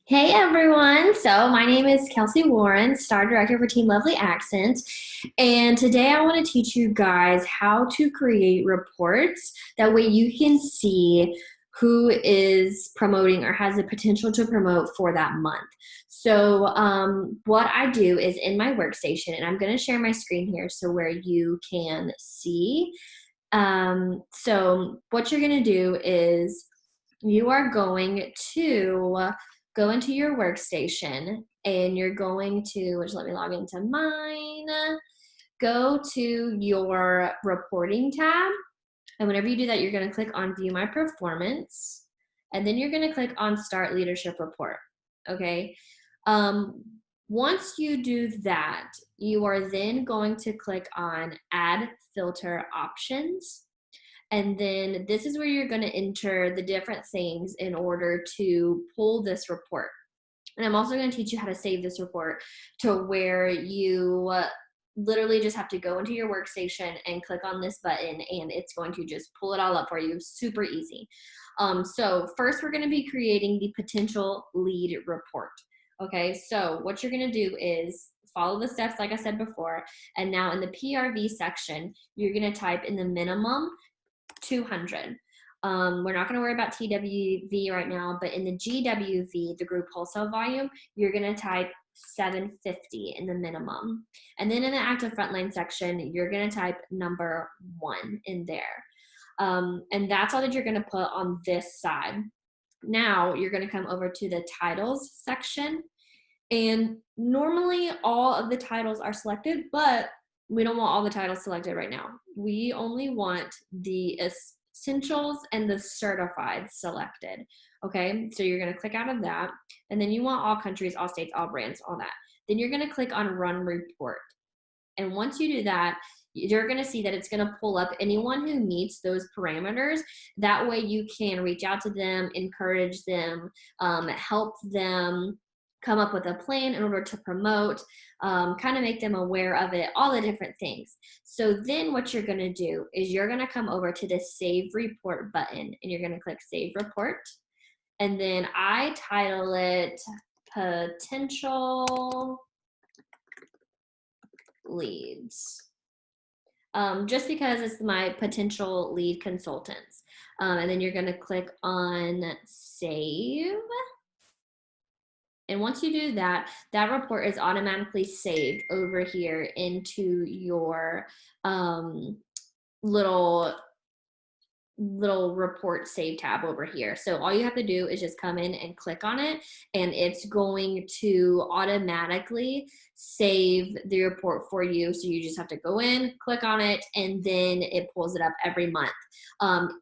Hey everyone! So, my name is Kelsey Warren, Star Director for Team Lovely Accent, and today I want to teach you guys how to create reports. That way, you can see who is promoting or has the potential to promote for that month. So, what I do is in my workstation, and I'm going to share my screen here so where you can see. So, what you're going to do is you are going to go into your workstation and you're going to, which let me log into mine, go to your reporting tab. And whenever you do that, you're going to click on view my performance. And then you're going to click on start leadership report. Okay. Um, Once you do that, you are then going to click on add filter options. And then this is where you're going to enter the different things in order to pull this report. And I'm also going to teach you how to save this report to where you literally just have to go into your workstation and click on this button and it's going to just pull it all up for you. Super easy. So first we're going to be creating the potential lead report. Okay, so what you're going to do is follow the steps like I said before. And now in the PRV section, you're going to type in the minimum 200. We're not going to worry about TWV right now, but in the GWV, the group wholesale volume, you're going to type 750 in the minimum. And then in the active frontline section, you're going to type number 1 in there. And that's all that you're going to put on this side. Now you're going to come over to the titles section. And normally all of the titles are selected, but we don't want all the titles selected right now. We only want the essentials and the certified selected. Okay, so you're going to click out of that. And then you want all countries, all states, all brands, all that. Then you're going to click on run report. And once you do that, you're going to see that it's going to pull up anyone who meets those parameters. That way you can reach out to them, encourage them, help them come up with a plan in order to promote, kind of make them aware of it, all the different things. So then what you're going to do is you're going to come over to the Save Report button and you're going to click Save Report. And then I title it Potential Leads. Just because it's my potential lead consultants. And then you're going to click on Save. And once you do that, that report is automatically saved over here into your little report save tab over here. So all you have to do is just come in and click on it and it's going to automatically save the report for you. So you just have to go in, click on it, and then it pulls it up every month.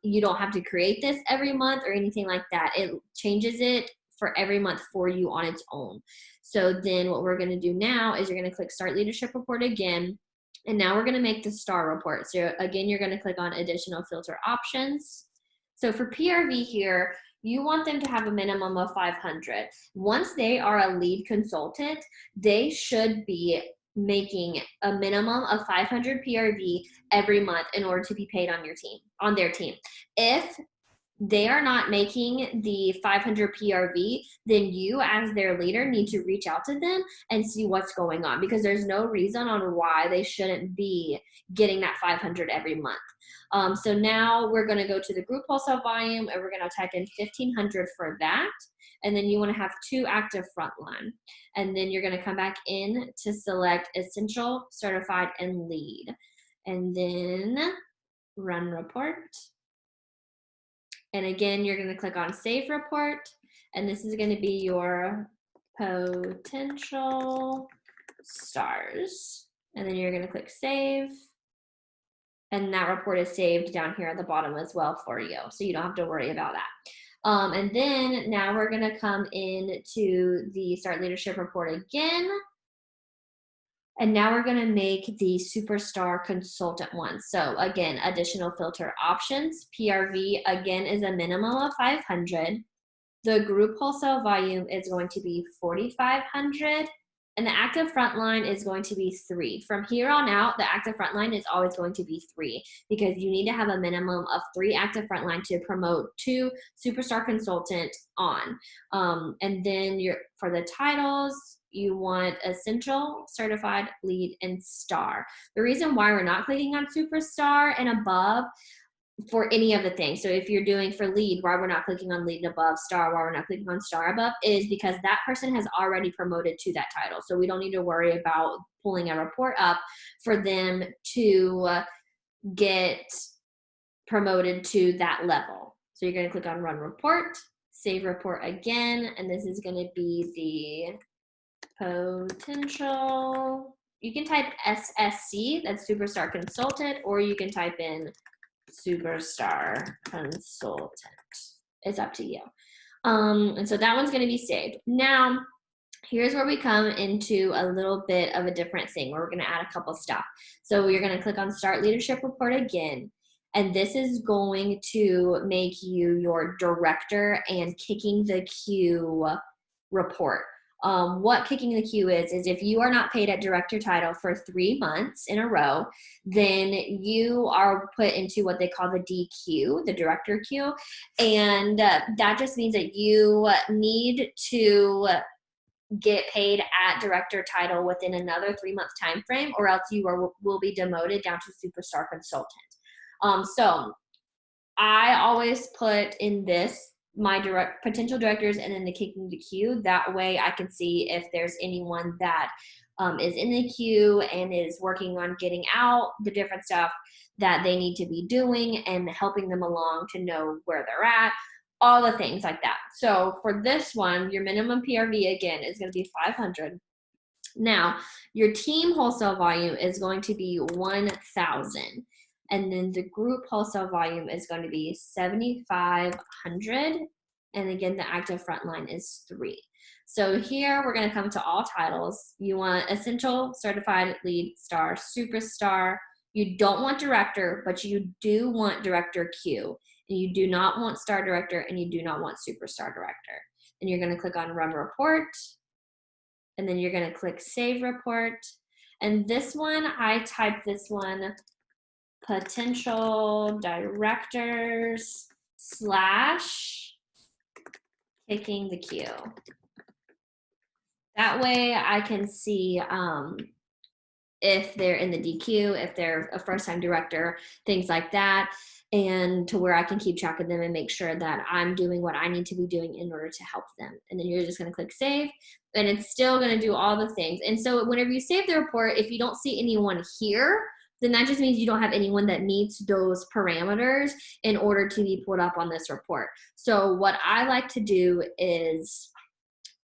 You don't have to create this every month or anything like that. It changes it for every month for you on its own. So then what we're going to do now is you're going to click start leadership report again. And now we're going to make the star report. So again, you're going to click on additional filter options. So for PRV here, you want them to have a minimum of 500. Once they are a lead consultant, they should be making a minimum of 500 PRV every month in order to be paid on their team. If they are not making the 500 PRV, then you as their leader need to reach out to them and see what's going on, because there's no reason on why they shouldn't be getting that 500 every month. So now we're going to go to the group wholesale volume and we're going to type in 1500 for that. And then you want to have 2 active frontline. And then you're going to come back in to select essential, certified, and lead. And then run report. And again, you're going to click on Save Report, and this is going to be your potential stars. And then you're going to click Save, and that report is saved down here at the bottom as well for you, so you don't have to worry about that. And then now we're going to come into the Start Leadership Report again. And now we're going to make the superstar consultant one. So again, additional filter options. PRV again is a minimum of 500. The group wholesale volume is going to be 4,500. And the active frontline is going to be 3. From here on out, the active frontline is always going to be 3 because you need to have a minimum of 3 active frontline to promote 2 superstar consultant on. And then for the titles, you want essential, certified, lead, and star. The reason why we're not clicking on superstar and above for any of the things. So if you're doing for lead, why we're not clicking on lead above, star, why we're not clicking on star above is because that person has already promoted to that title. So we don't need to worry about pulling a report up for them to get promoted to that level. So you're going to click on run report, save report again, and this is going to be the potential. You can type SSC, that's superstar consultant, or you can type in superstar consultant. It's up to you. And so that one's going to be saved. Now, here's where we come into a little bit of a different thing where we're going to add a couple stuff. So you're going to click on Start Leadership Report again. And this is going to make you your director and kicking the queue report. What kicking the queue is if you are not paid at director title for 3 months in a row, then you are put into what they call the DQ, the director queue. And that just means that you need to get paid at director title within another 3-month time frame, or else you will be demoted down to superstar consultant. So I always put in this my potential directors and then the kicking the queue. That way I can see if there's anyone that is in the queue and is working on getting out the different stuff that they need to be doing and helping them along to know where they're at, all the things like that. So for this one, your minimum PRV again is going to be 500. Now, your team wholesale volume is going to be 1,000. And then the group wholesale volume is going to be 7,500. And again, the active frontline is 3. So here we're going to come to all titles. You want essential, certified, lead, star, superstar. You don't want director, but you do want director Q. And you do not want star director, and you do not want superstar director. And you're going to click on run report. And then you're going to click save report. And this one, I typed this one, potential directors / kicking the queue. That way I can see if they're in the DQ, if they're a first-time director, things like that, and to where I can keep track of them and make sure that I'm doing what I need to be doing in order to help them. And then you're just going to click save, and it's still going to do all the things. And so whenever you save the report, if you don't see anyone here, then that just means you don't have anyone that meets those parameters in order to be pulled up on this report. So what I like to do is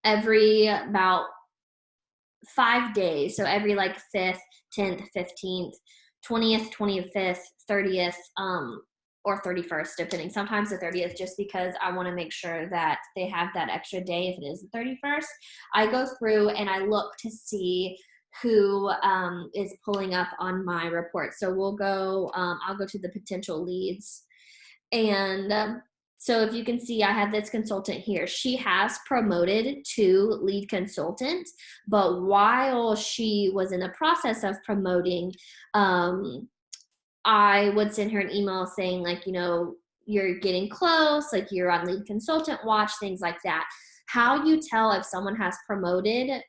every about 5 days, so every like 5th, 10th, 15th, 20th, 25th, 30th, or 31st, depending. Sometimes the 30th, just because I want to make sure that they have that extra day if it is the 31st. I go through and I look to see who is pulling up on my report. So we'll go, I'll go to the potential leads. And so if you can see, I have this consultant here. She has promoted to lead consultant, but while she was in the process of promoting, I would send her an email saying like, you know, you're getting close, like you're on lead consultant watch, things like that. How you tell if someone has promoted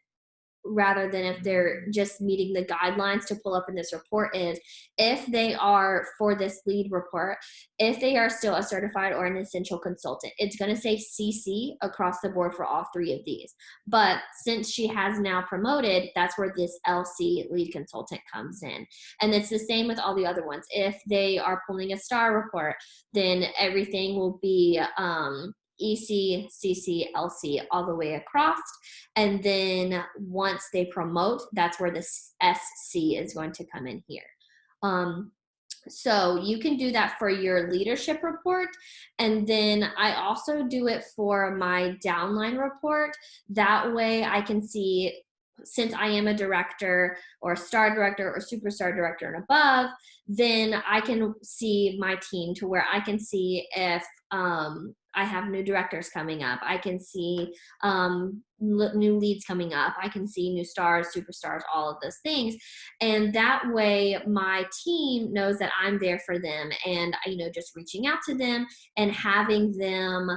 rather than if they're just meeting the guidelines to pull up in this report is if they are, for this lead report, if they are still a certified or an essential consultant. It's going to say CC across the board for all 3 of these. But since she has now promoted, that's where this LC lead consultant comes in. And it's the same with all the other ones. If they are pulling a star report, then everything will be EC, CC, LC all the way across. And then once they promote, that's where the SC is going to come in here. So you can do that for your leadership report. And then I also do it for my downline report. That way I can see, since I am a director or a star director or superstar director and above, then I can see my team to where I can see if I have new directors coming up. I can see new leads coming up. I can see new stars, superstars, all of those things. And that way my team knows that I'm there for them, and, just reaching out to them and having them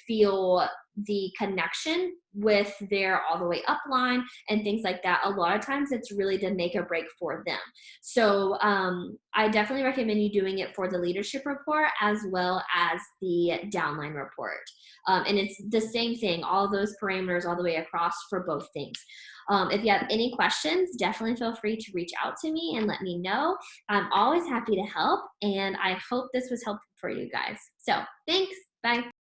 feel the connection with their all the way upline and things like that. A lot of times it's really the make or break for them. So I definitely recommend you doing it for the leadership report as well as the downline report. And it's the same thing, all those parameters all the way across for both things. If you have any questions, definitely feel free to reach out to me and let me know. I'm always happy to help, and I hope this was helpful for you guys. So thanks. Bye.